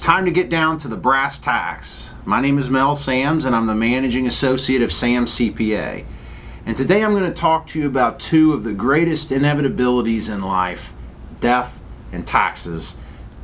time to get down to the brass tacks. My name is Mel Sams and I'm the Managing Associate of Sams CPA. And today I'm going to talk to you about two of the greatest inevitabilities in life, death and taxes.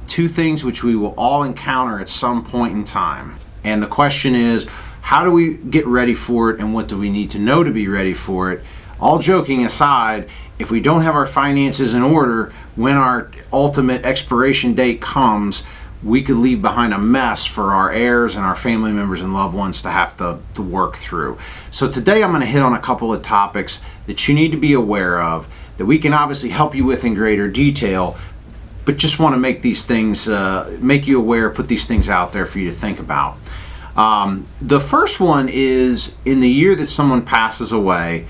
Two things which we will all encounter at some point in time. And the question is, how do we get ready for it and what do we need to know to be ready for it? All joking aside, if we don't have our finances in order when our ultimate expiration date comes, we could leave behind a mess for our heirs and our family members and loved ones to have to work through. So today I'm going to hit on a couple of topics that you need to be aware of, that we can obviously help you with in greater detail, but just want to make these things, make you aware, put these things out there for you to think about. The first one is in the year that someone passes away,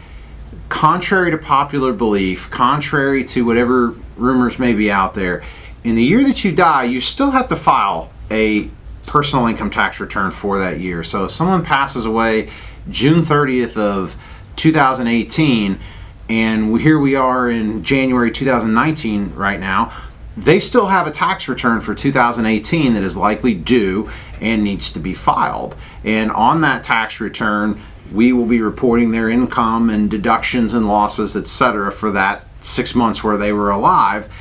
contrary to popular belief, contrary to whatever rumors may be out there, in the year that you die, you still have to file a personal income tax return for that year. So if someone passes away June 30th of 2018, and here we are in January 2019 right now, they still have a tax return for 2018 that is likely due and needs to be filed. And on that tax return, we will be reporting their income and deductions and losses, etc., for that 6 months where they were alive.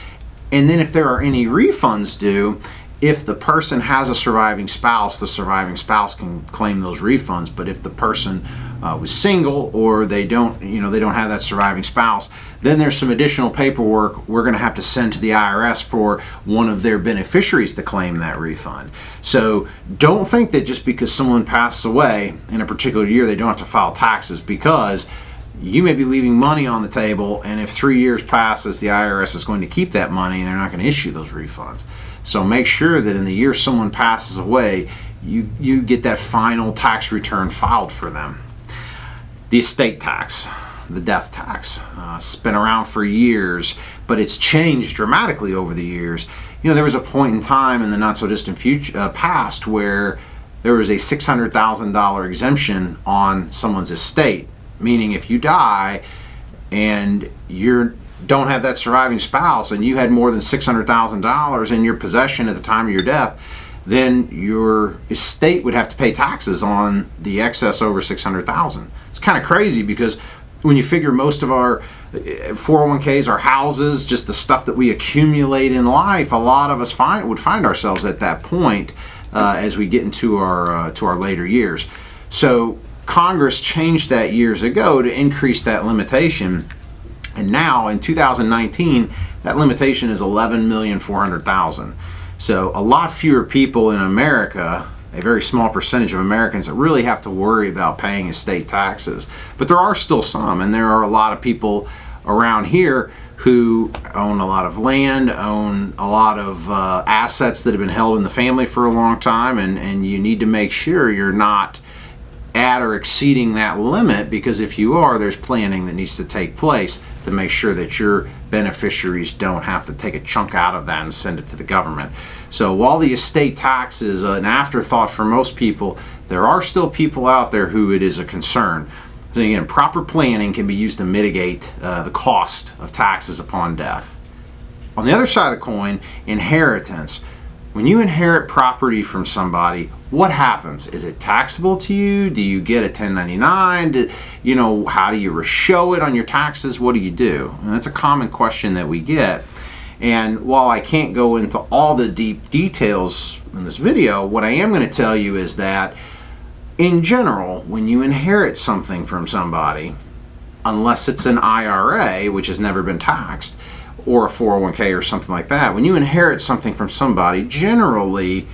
And then if there are any refunds due, if the person has a surviving spouse, the surviving spouse can claim those refunds. But if the person was single or they don't have that surviving spouse, then there's some additional paperwork we're going to have to send to the IRS for one of their beneficiaries to claim that refund. So don't think that just because someone passes away in a particular year, they don't have to file taxes, because you may be leaving money on the table, and if 3 years passes, the IRS is going to keep that money and they're not going to issue those refunds. So make sure that in the year someone passes away, you get that final tax return filed for them. The estate tax, the death tax, it's been around for years, but it's changed dramatically over the years. There was a point in time in the not so distant past where there was a $600,000 exemption on someone's estate, meaning if you die and you don't have that surviving spouse and you had more than $600,000 in your possession at the time of your death, then your estate would have to pay taxes on the excess over $600,000. It's kind of crazy, because when you figure most of our 401ks, our houses, just the stuff that we accumulate in life, a lot of us would find ourselves at that point as we get into our later years. So Congress changed that years ago to increase that limitation, and now in 2019 that limitation is 11,400,000. So a lot fewer people in America, a very small percentage of Americans, that really have to worry about paying estate taxes. But there are still some, and there are a lot of people around here who own a lot of land, own a lot of assets that have been held in the family for a long time, and you need to make sure you're not at or exceeding that limit, because if you are, there's planning that needs to take place to make sure that your beneficiaries don't have to take a chunk out of that and send it to the government. So while the estate tax is an afterthought for most people, there are still people out there who it is a concern. So again, proper planning can be used to mitigate the cost of taxes upon death. On the other side of the coin, inheritance. When you inherit property from somebody, what happens? Is it taxable to you? Do you get a 1099? How do you show it on your taxes? What do you do? And that's a common question that we get. And while I can't go into all the deep details in this video, what I am going to tell you is that in general, when you inherit something from somebody, unless it's an IRA, which has never been taxed, or a 401k or something like that, when you inherit something from somebody, generally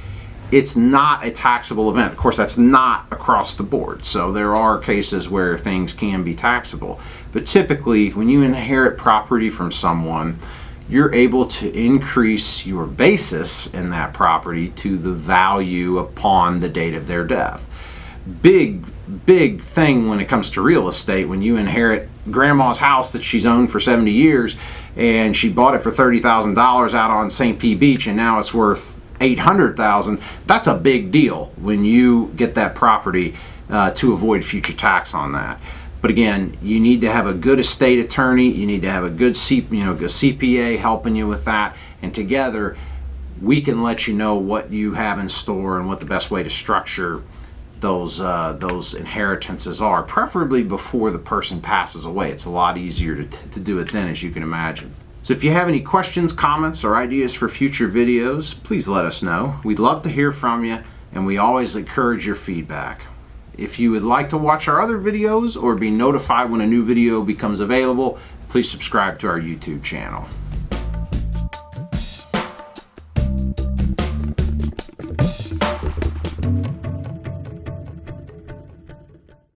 it's not a taxable event. Of course, that's not across the board. So there are cases where things can be taxable. But typically, when you inherit property from someone, you're able to increase your basis in that property to the value upon the date of their death. Big thing when it comes to real estate. When you inherit grandma's house that she's owned for 70 years and she bought it for $30,000 out on St. Pete Beach, and now it's worth $800,000, that's a big deal when you get that property to avoid future tax on that. But again, you need to have a good estate attorney, you need to have a good CPA helping you with that, and together we can let you know what you have in store and what the best way to structure those inheritances are, preferably before the person passes away. It's a lot easier to do it then, as you can imagine. So if you have any questions, comments, or ideas for future videos, please let us know. We'd love to hear from you, and we always encourage your feedback. If you would like to watch our other videos or be notified when a new video becomes available, please subscribe to our YouTube channel.